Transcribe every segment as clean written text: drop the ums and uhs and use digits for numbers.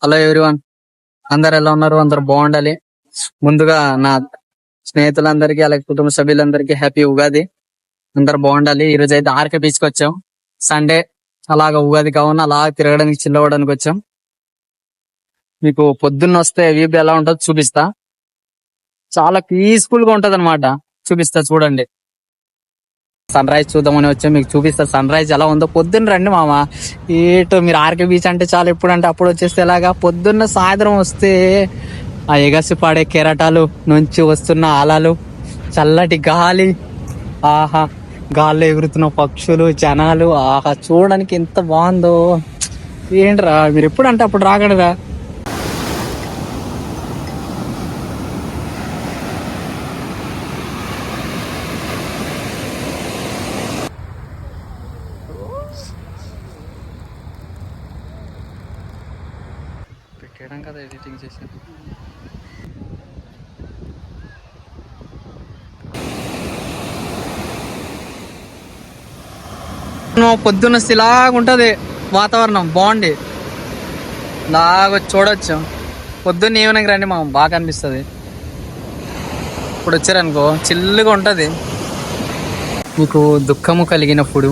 Hello everyone, అందరు ఎలా ఉన్నారు? అందరు బాగుండాలి. ముందుగా నా స్నేహితులందరికీ అలాగే కుటుంబ సభ్యులందరికీ హ్యాపీ ఉగాది. అందరు బాగుండాలి. ఈ రోజు అయితే ఆర్కే బీచ్ కి వచ్చాం. సండే అలాగా ఉగాది కావున అలా తిరగడానికి చిల్ అవ్వడానికి వచ్చాం. మీకు పొద్దున్న వస్తే వ్యూ ఎలా ఉంటుందో చూపిస్తా. చాలా పీస్ఫుల్ గా ఉంటది అనమాట. చూపిస్తా చూడండి. సన్ రైజ్ చూద్దామని వచ్చాం, మీకు చూపిస్తా సన్ రైజ్ ఎలా ఉందో. పొద్దున్న రండి మామ. ఏటో మీరు ఆర్కే బీచ్ అంటే చాలా ఎప్పుడంటే అప్పుడు వచ్చేస్తే ఎలాగా, పొద్దున్న సాయంత్రం వస్తే ఆ ఎగసి పాడే కెరటాలు నుంచి వస్తున్న అలలు, చల్లటి గాలి, ఆహా గాల్లో ఎగురుతున్న పక్షులు, జనాలు, ఆహా చూడడానికి ఎంత బాగుందో. ఏంట్రా మీరు ఎప్పుడంటే అప్పుడు రాగలరా? పెట్టడం కదా ఎడిటింగ్ చేసి. పొద్దున్న ఇలాగుంటది వాతావరణం, బాగుంది. ఇలాగ చూడొచ్చు. పొద్దున్న ఈవినింగ్ రండి మాకు బాగా అనిపిస్తుంది. ఇప్పుడు వచ్చారనుకో చిల్లుగా ఉంటది. మీకు దుఃఖము కలిగినప్పుడు,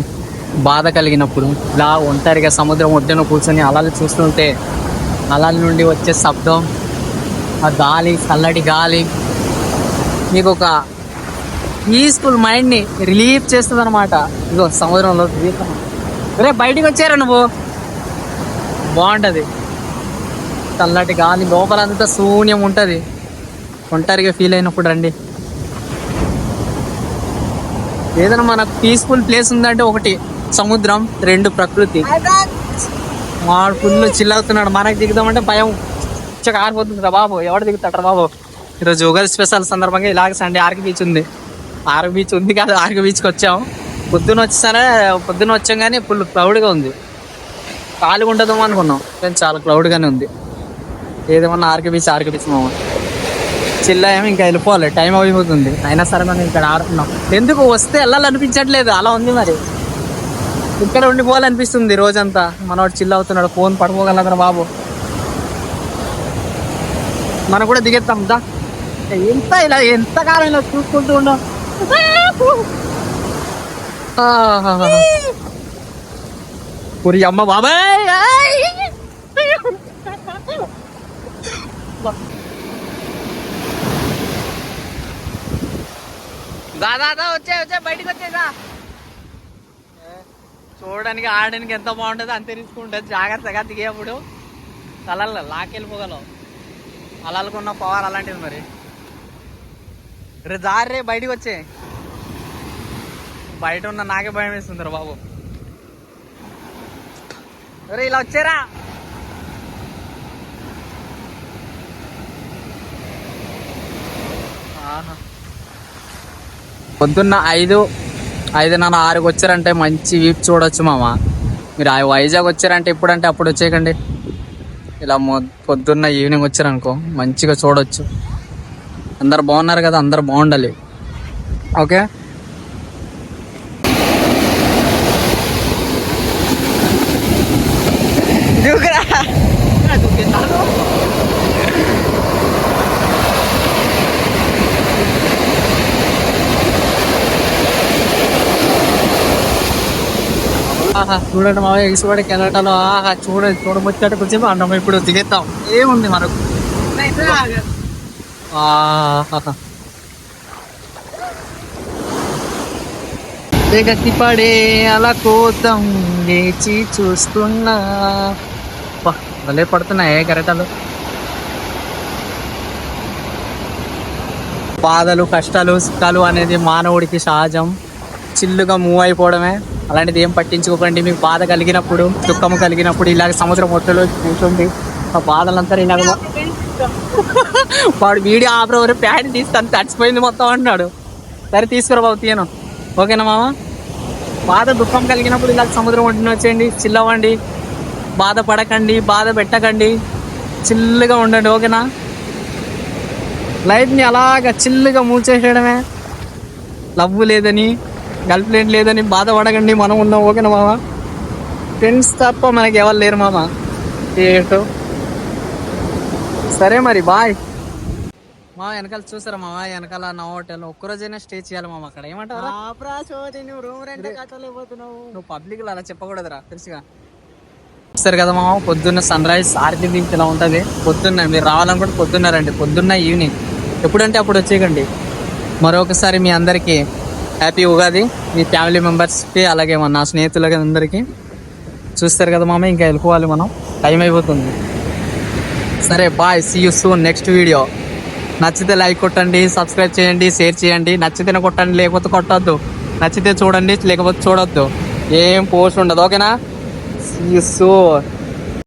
బాధ కలిగినప్పుడు ఇలా ఒంటరిగా సముద్రం ఒడ్డున కూర్చొని అలలు చూస్తుంటే, అలల నుండి వచ్చే శబ్దం, ఆ గాలి, చల్లటి గాలి మీకు ఒక పీస్ఫుల్ మైండ్ ని రిలీఫ్ చేస్తుంది అనమాట. ఇగో సముద్రంలో రే బయటికి వచ్చారా నువ్వు, బాగుంటది. చల్లటి గాలి, లోపలంతా శూన్యం ఉంటది. ఒంటరిగా ఫీల్ అయినప్పుడు రండి. ఏదైనా మనకు పీస్ఫుల్ ప్లేస్ ఉందంటే ఒకటి సముద్రం, రెండు ప్రకృతి. వాడు ఫుల్ చిల్ అవుతున్నాడు, మనకి దిగుదామంటే భయం కారిపోతుంది రా బాబు. ఎవడు దిగుతాడు బాబు? ఈరోజు ఉగాది స్పెషల్ సందర్భంగా ఇలాగ సండే ఆర్కే బీచ్ ఉంది. ఆర్కే బీచ్ ఉంది కాదు, ఆర్కే బీచ్కి వచ్చాం. పొద్దున్న వచ్చాం కానీ ఫుల్ క్లౌడ్గా ఉంది. ఖాళీగా ఉంటుందేమో అనుకున్నాం కానీ చాలా క్లౌడ్గానే ఉంది. ఏదేమన్నా ఆర్కే బీచ్ మామ. చిల్లాయేమో ఇంకా వెళ్ళిపోవాలి, టైం అయిపోతుంది. అయినా సరే మనం ఇక్కడ ఆడుతున్నాం. ఎందుకు వస్తే వెళ్ళాలనిపించట్లేదు, అలా ఉంది మరి. ఇక్కడ ఉండిపోవాలనిపిస్తుంది రోజంతా. మనవాడు చిల్ అవుతున్నాడు, ఫోన్ పడుకోగలరా బాబు. మనం కూడా దిగేస్తాం దా. ఎంతకాలం ఇలా చూసుకుంటూ ఉన్నాం. పురి అమ్మ బాబాయ్. దాదా వచ్చే బయటికి వచ్చేదా. చూడడానికి ఆడడానికి ఎంత బాగుంటుంది, అంతే రిస్క్ ఉంటుంది. జాగ్రత్తగా దిగేప్పుడు తలల్లో లాకెళ్ళిపోగలవు. అలలుకున్న పవర్ అలాంటిది మరి. రే జారే బయటికి వచ్చే. బయట ఉన్న నాకే భయం వేస్తుంది రా బాబు. రే ఇలా వచ్చారా. పొద్దున్న 5:30-6కి వచ్చారంటే మంచి వీప్ చూడొచ్చు మామ. మీరు వైజాగ్ వచ్చారంటే ఇప్పుడంటే అప్పుడు వచ్చేయకండి. ఇలా పొద్దున్న ఈవినింగ్ వచ్చారనుకో మంచిగా చూడొచ్చు. అందరు బాగున్నారు కదా, అందరు బాగుండాలి. ఓకే. ఆహా చూడండి మా ఎగిసిపడి కెనటాలో. ఆహా చూడబొచ్చాట కొంచెం అన్నం. ఇప్పుడు దిగేస్తాం. ఏముంది మనకు. గట్టిపడే అలా కోద్దాం లేచి చూస్తున్నా. భలే పడుతున్నాయి కెరటాలు. బాధలు, కష్టాలు, సుఖాలు అనేది మానవుడికి సహజం. చిల్లుగా మూవ్ అయిపోవడమే. అలాంటిది ఏం పట్టించుకోకండి. మీకు బాధ కలిగినప్పుడు, దుఃఖము కలిగినప్పుడు ఇలాగ సముద్రం ఒడ్డులో కూర్చోండి. ఆ బాధలంతా ఇలాగ. వాడు వీడియో ఆపరేవరు ప్యాడ్ తీస్తాను తడిచిపోయింది మొత్తం అంటున్నాడు. సరే తీసుకురా బాబు, తీయను. ఓకేనా మామ. బాధ, దుఃఖం కలిగినప్పుడు ఇలాగ సముద్రం ఒడ్డున వచ్చేయండి, చిల్ అవ్వండి. బాధపడకండి, బాధ పెట్టకండి, చిల్లుగా ఉండండి. ఓకేనా. లైఫ్ని అలాగ చిల్లుగా మూవ్ చేసేయడమే. లవ్ లేదని, గర్ల్ ఫ్రెండ్ లేదని బాధపడకండి, మనం ఉన్నాం. ఓకేనా మామ. ఫ్రెండ్స్ తప్ప మనకి ఎవరు లేరు మామ. ఏటో సరే మరి బాయ్. మా వెనకాల చూసారా మామ, వెనకాల నా హోటల్ ఒక్కరోజైనా స్టే చేయాలి మామ అక్కడ. ఏమంటారా? నువ్వు పబ్లిక్ అలా చెప్పకూడదురా తెలుసుగా. సరే కదా మామ, పొద్దున్న సన్ రైజ్ ఆర్కే బీచ్ ఇలా ఉంటది. పొద్దున్న మీరు రావాలనుకుంటే పొద్దున్న రండి, పొద్దున్న ఈవినింగ్ ఎప్పుడంటే అప్పుడు వచ్చేయకండి. మరొకసారి మీ అందరికి హ్యాపీ ఉగాది, మీ ఫ్యామిలీ మెంబర్స్కి అలాగే నా స్నేహితులకి అందరికి. చూస్తారు కదా మామ, ఇంకా వెళ్ళిపోవాలి మనం, టైం అయిపోతుంది. సరే bye, see you soon next video. నచ్చితే లైక్ కొట్టండి, సబ్స్క్రైబ్ చేయండి, షేర్ చేయండి. నచ్చితేనే కొట్టండి, లేకపోతే కొట్టొద్దు. నచ్చితే చూడండి, లేకపోతే చూడొద్దు. ఏం పోస్ట్ ఉండదు, ఓకేనా? See you soon.